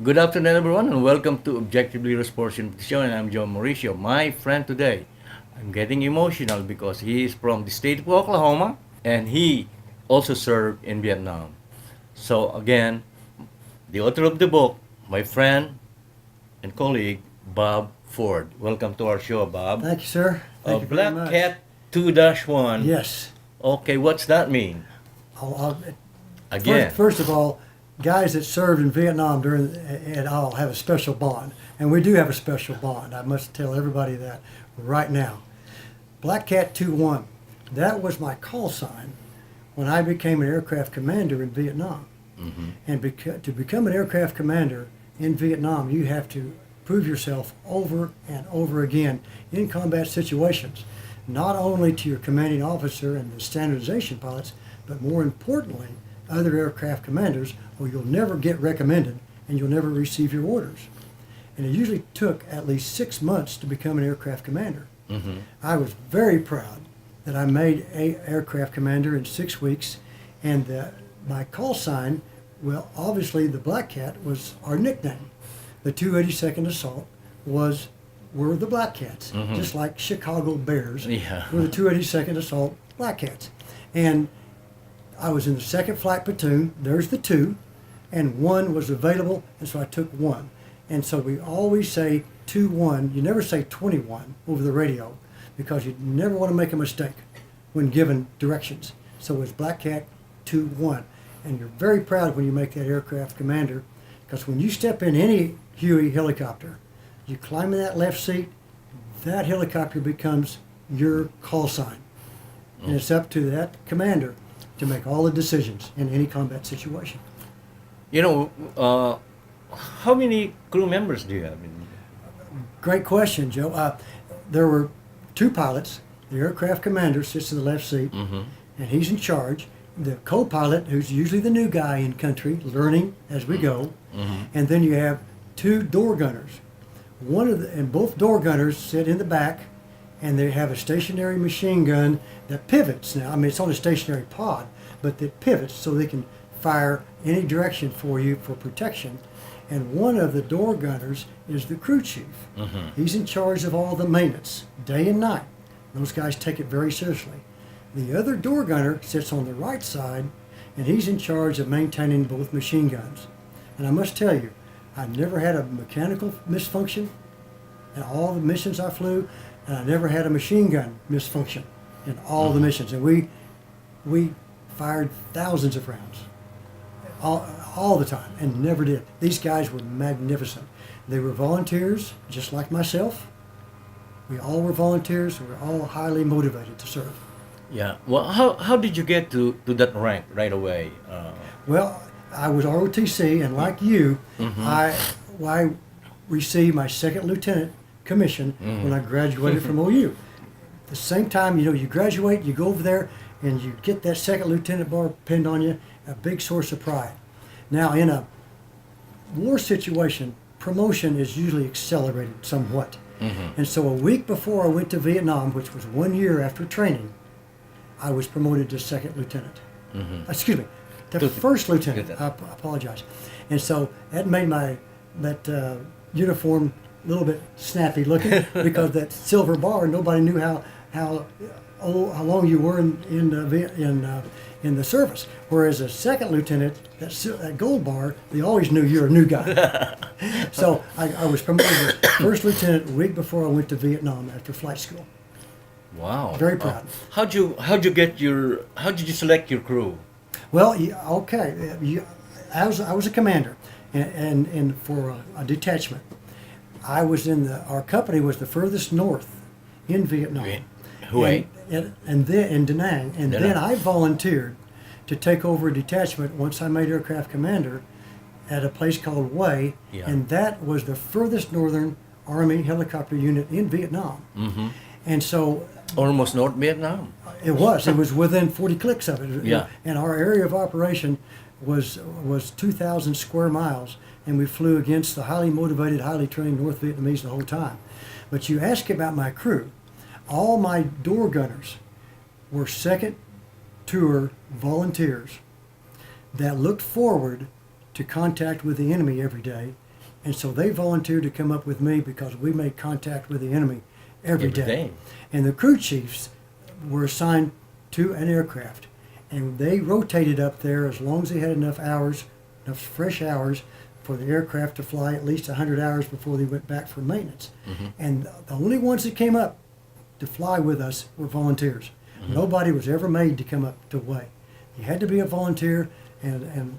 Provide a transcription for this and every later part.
Good afternoon, everyone, and welcome to Objectively Responsible Show. And I'm John Mauricio. My friend today, I'm getting emotional because he is from the state of Oklahoma and he also served in Vietnam. So, again, the author of the book, my friend and colleague, Bob Ford. Welcome to our show, Bob. Thank you, sir. Thank you very Black much. Cat 2-1. Yes. Okay, what's that mean? I'll, Again. First of all, guys that served in Vietnam during and all have a special bond, and we do have a special bond. I must tell everybody that right now. Black Cat 2-1. That was my call sign when I became an aircraft commander in Vietnam. Mm-hmm. And to become an aircraft commander in Vietnam, you have to prove yourself over and over again in combat situations, not only to your commanding officer and the standardization pilots, but more importantly, other aircraft commanders, or you'll never get recommended and you'll never receive your orders. And it usually took at least 6 months to become an aircraft commander. Mm-hmm. I was very proud that I made a aircraft commander in 6 weeks, and my call sign, well, obviously the Black Cat was our nickname. The 282nd Assault were the Black Cats, Mm-hmm. just like Chicago Bears Yeah. were the 282nd Assault Black Cats. And I was in the 2nd Flight Platoon, there's the 2, and 1 was available, and so I took 1. And so we always say 2-1, you never say 21 over the radio, because you never want to make a mistake when given directions. So it's Black Cat 2-1. And you're very proud when you make that aircraft commander, because when you step in any Huey helicopter, you climb in that left seat, that helicopter becomes your call sign. And it's up to that commander to make all the decisions in any combat situation. How many crew members do you have? Great question, Joe. There were 2 pilots. The aircraft commander sits in the left seat, Mm-hmm. and he's in charge. The co-pilot, who's usually the new guy in country, learning as we go. Mm-hmm. And then you have 2 door gunners. And both door gunners sit in the back, and they have a stationary machine gun that pivots. Now, I mean, it's on a stationary pod, but that pivots so they can fire any direction for you for protection. And one of the door gunners is the crew chief. Mm-hmm. He's in charge of all the maintenance, day and night. Those guys take it very seriously. The other door gunner sits on the right side, and he's in charge of maintaining both machine guns. And I must tell you, I never had a mechanical misfunction in all the missions I flew, and I never had a machine gun misfunction in all the missions. And we fired thousands of rounds all the time, and never did. These guys were magnificent. They were volunteers, just like myself. We all were volunteers. We were all highly motivated to serve. Yeah. Well, how did you get to that rank right away? Well, I was ROTC, and like you, I received my 2nd lieutenant commission when I graduated from OU. The same time, you graduate, you go over there, and you get that 2nd lieutenant bar pinned on you, a big source of pride. Now, in a war situation, promotion is usually accelerated somewhat. Mm-hmm. And so a week before I went to Vietnam, which was 1 year after training, I was promoted to 2nd lieutenant. Mm-hmm. Excuse me, the 1st lieutenant. I apologize. And so that made that uniform a little bit snappy looking because that silver bar, nobody knew how long you were in the service. Whereas a 2nd lieutenant, that gold bar, they always knew you're a new guy. So I was promoted to 1st lieutenant a week before I went to Vietnam after flight school. Wow. Very proud. How'd you select your crew? Well, okay. I was a commander, and for a detachment, I was our company was the furthest north in Vietnam. Hue. And then in Da Nang, and Da then Nang. I volunteered to take over a detachment once I made aircraft commander at a place called Hue, Yeah. and that was the furthest northern Army helicopter unit in Vietnam. Mm-hmm. And so Almost North Vietnam. it was within 40 clicks of it. Yeah. And our area of operation was 2,000 square miles, and we flew against the highly motivated, highly trained North Vietnamese the whole time. But you ask about my crew. All my door gunners were 2nd tour volunteers that looked forward to contact with the enemy every day And so they volunteered to come up with me because we made contact with the enemy every day. And the crew chiefs were assigned to an aircraft. And they rotated up there as long as they had enough hours, enough fresh hours, for the aircraft to fly at least 100 hours before they went back for maintenance. And the only ones that came up to fly with us were volunteers. Nobody was ever made to come up to weigh. You had to be a volunteer, and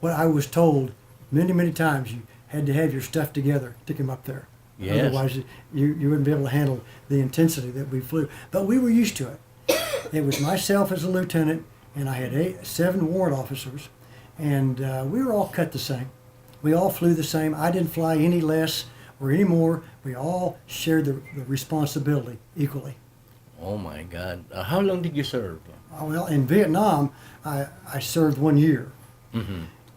what I was told many, many times, you had to have your stuff together to come up there. Yes. Otherwise, you wouldn't be able to handle the intensity that we flew. But we were used to it. It was myself as a lieutenant, and I had 7 warrant officers, and we were all cut the same. We all flew the same. I didn't fly any less or any more. We all shared the responsibility equally. Oh my God! How long did you serve? Well, in Vietnam, I served 1 year,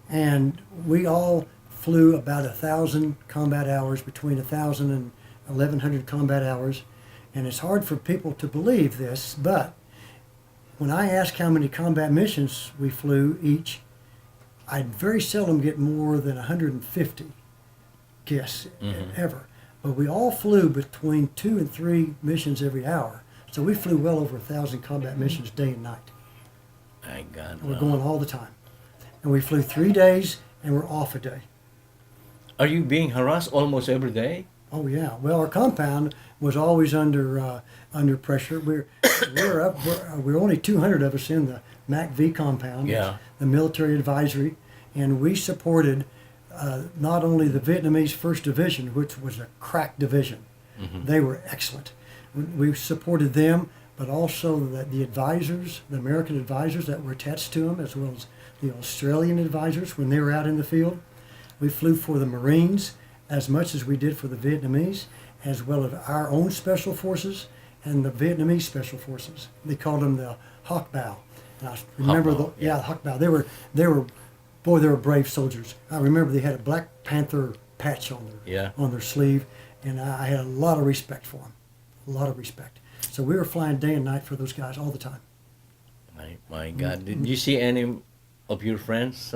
and we all flew about 1,000 combat hours, between 1,000 and 1,100 combat hours, and it's hard for people to believe this, but when I ask how many combat missions we flew each, I'd very seldom get more than 150 guests ever. But we all flew between 2 and 3 missions every hour. So we flew well over 1,000 combat missions day and night. My God! We're going all the time. And we flew 3 days and we're off a day. Are you being harassed almost every day? Oh yeah. Well, our compound was always under pressure. We're only 200 of us in the MAC-V compound. Yeah. The military advisory, and we supported not only the Vietnamese First Division, which was a crack division. They were excellent. We supported them, but also the advisors, the American advisors that were attached to them, as well as the Australian advisors when they were out in the field. We flew for the Marines as much as we did for the Vietnamese, as well as our own special forces and the Vietnamese special forces. They called them the Hawk Bow. And I remember the Hawk Bow. They were brave soldiers. I remember they had a Black Panther patch on their sleeve, and I had a lot of respect for them, a lot of respect. So we were flying day and night for those guys all the time. My God! Did you see any of your friends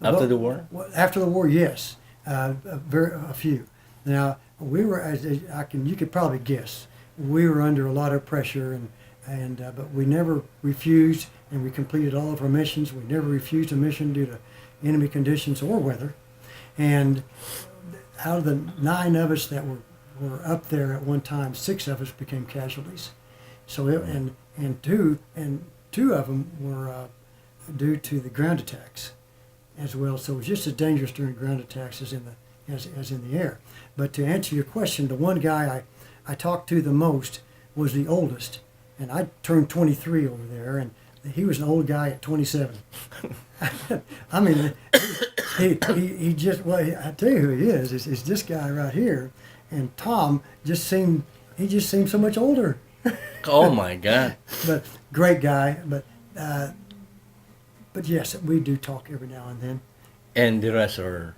after the war? Well, after the war, yes, a few. Now we were, you could probably guess, we were under a lot of pressure, but we never refused, and we completed all of our missions. We never refused a mission due to enemy conditions or weather. And out of the 9 of us that were up there at one time, 6 of us became casualties. So and two of them were due to the ground attacks as well. So it was just as dangerous during ground attacks as in the air. But to answer your question, the one guy I talked to the most was the oldest, and I turned 23 over there, and he was an old guy at 27. I mean, he just, well, I tell you who he is. It's this guy right here, and Tom he just seemed so much older. Oh my God! But great guy, but yes, we do talk every now and then. And the rest are?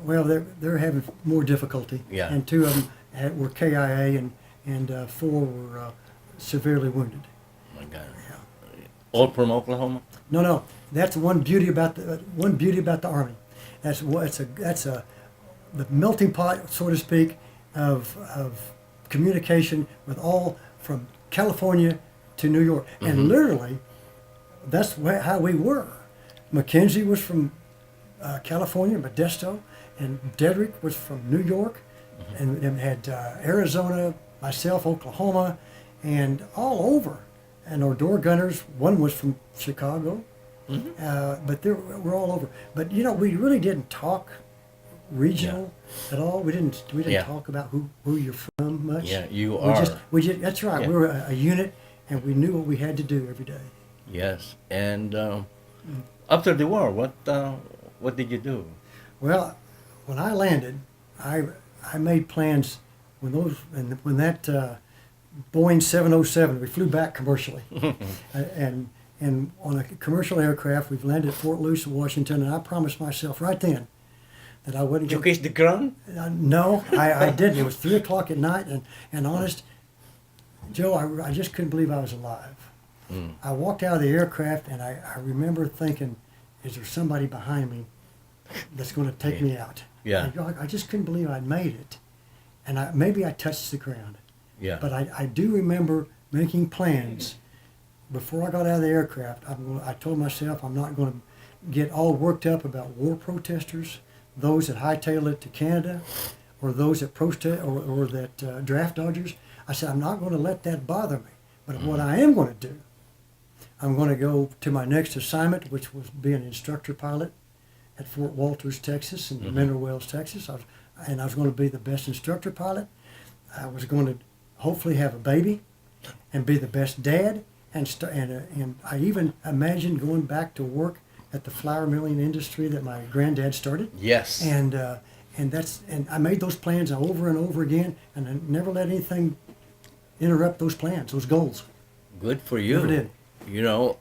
Well, they're having more difficulty. Yeah. And 2 of them were KIA, and 4 were severely wounded. Oh my God! Yeah. All from Oklahoma? No. That's one beauty about the Army. That's the melting pot, so to speak, of communication with all from California to New York, and literally, that's how we were. Mackenzie was from California, Modesto, and Dedrick was from New York, and had Arizona, myself, Oklahoma, and all over. And our door gunners, one was from Chicago, but we're all over. But we really didn't talk regional at all. We didn't talk about who you're from much. Yeah, We just that's right. Yeah. We were a unit, and we knew what we had to do every day. Yes, and after the war, what did you do? Well, when I landed, I made plans when that Boeing 707, we flew back commercially, and on a commercial aircraft, we've landed at Fort Lewis, Washington, and I promised myself right then that I wouldn't. Did you kiss the ground? No, I didn't. It was 3:00 at night, and honest, Joe, I just couldn't believe I was alive. I walked out of the aircraft, and I remember thinking, is there somebody behind me that's going to take me out? Yeah. I just couldn't believe I'd made it. And maybe I touched the ground. Yeah. But I do remember making plans before I got out of the aircraft. I told myself I'm not going to get all worked up about war protesters, those that hightail it to Canada, or those that protest or that draft dodgers. I said I'm not going to let that bother me. But what I am going to do, I'm going to go to my next assignment, which was be an instructor pilot at Fort Walters, Texas, in Mineral Wells, Texas. I was going to be the best instructor pilot. I was going to hopefully have a baby and be the best dad. And I even imagined going back to work at the flour milling industry that my granddad started. Yes. And I made those plans over and over again, and I never let anything interrupt those plans, those goals. Good for you. Never did. You know,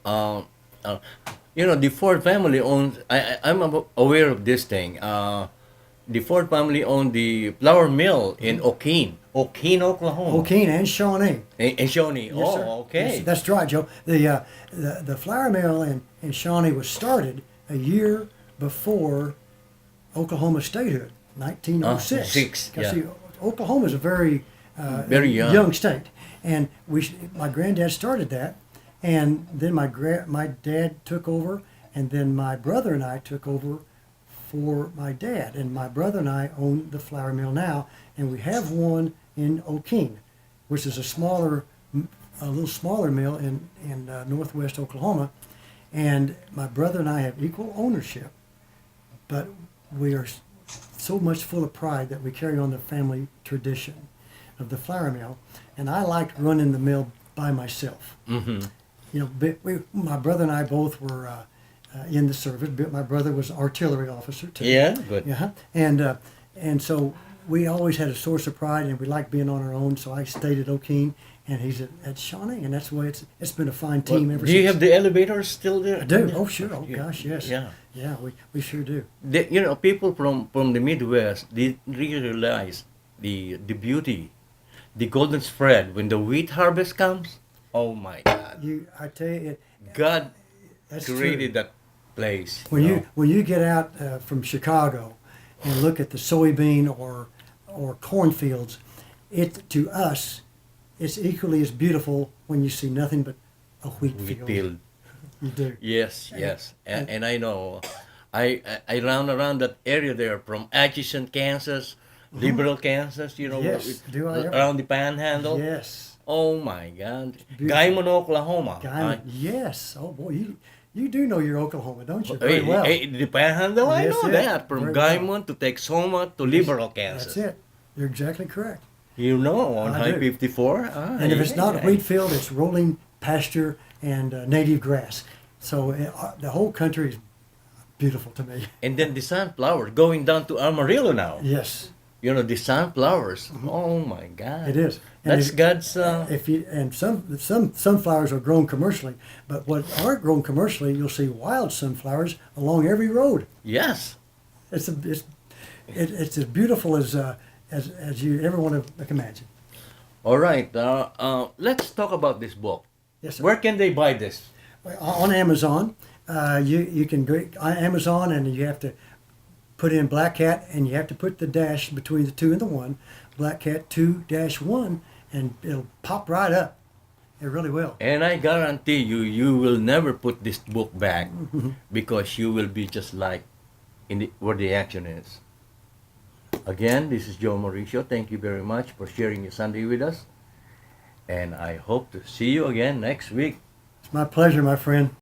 the Ford family owns. I'm aware of this thing. The Ford family owned the flour mill in O'Keene, Oklahoma. O'Keene and Shawnee. And Shawnee. Yes, sir. Okay. Yes, that's right, Joe. The flour mill in Shawnee was started a year before Oklahoma statehood, 1906. Six, Because yeah. see, Oklahoma is a very Very young. state, and my granddad started that, and then my dad took over, and then my brother and I took over for my dad, and my brother and I own the flour mill now, and we have one in O'Keene, which is a little smaller mill in northwest Oklahoma, and my brother and I have equal ownership, but we are so much full of pride that we carry on the family tradition of the flour mill, and I liked running the mill by myself. Mm-hmm. You know, my brother and I both were in the service. But my brother was an artillery officer too. Yeah. Good. Yeah, and so we always had a source of pride, and we liked being on our own. So I stayed at O'Keene, and he's at Shawnee, and that's the way it's been a fine team ever Do since. you have the elevators still there? I do. Oh, sure. Oh, Yeah. gosh, yes. Yeah. Yeah, we sure do. People from the Midwest didn't really realize the beauty, the golden spread when the wheat harvest comes. Oh my God! I tell you, God that's created true. that place. When you get out from Chicago and look at the soybean or cornfields, to us, it's equally as beautiful when you see nothing but a wheat wheat field. field. You do. Yes, yes, and I know, I round around that area there from Atchison, Kansas, Liberal, Kansas. You know, Yes, do I ever? around the Panhandle. Yes. Oh my God, beautiful. Guymon, Oklahoma. Yes. Oh boy, you do know your Oklahoma, don't you? Hey, Very well. the Panhandle, I Yes, know yes, that. From very well. Guymon to Texoma to Liberal, Kansas. That's it. You're exactly correct. You know, on I do. I-54. And if it's not a wheat field, it's rolling pasture and native grass. So the whole country is beautiful to me. And then the sunflower going down to Amarillo now. Yes, You know, the sunflowers. Oh my God. it is. And That's God's. some sunflowers are grown commercially, but what aren't grown commercially, you'll see wild sunflowers along every road. Yes. It's as beautiful as you ever want to imagine. All right. Let's talk about this book. Yes, sir. Where can they buy this? On Amazon, you can go on Amazon, and you have to put in Black Cat, and you have to put the dash between the 2 and the 1, Black Cat 2-1, and it'll pop right up. It really will. And I guarantee you, you will never put this book back because you will be just like where the action is. Again, this is Joe Mauricio. Thank you very much for sharing your Sunday with us. And I hope to see you again next week. It's my pleasure, my friend.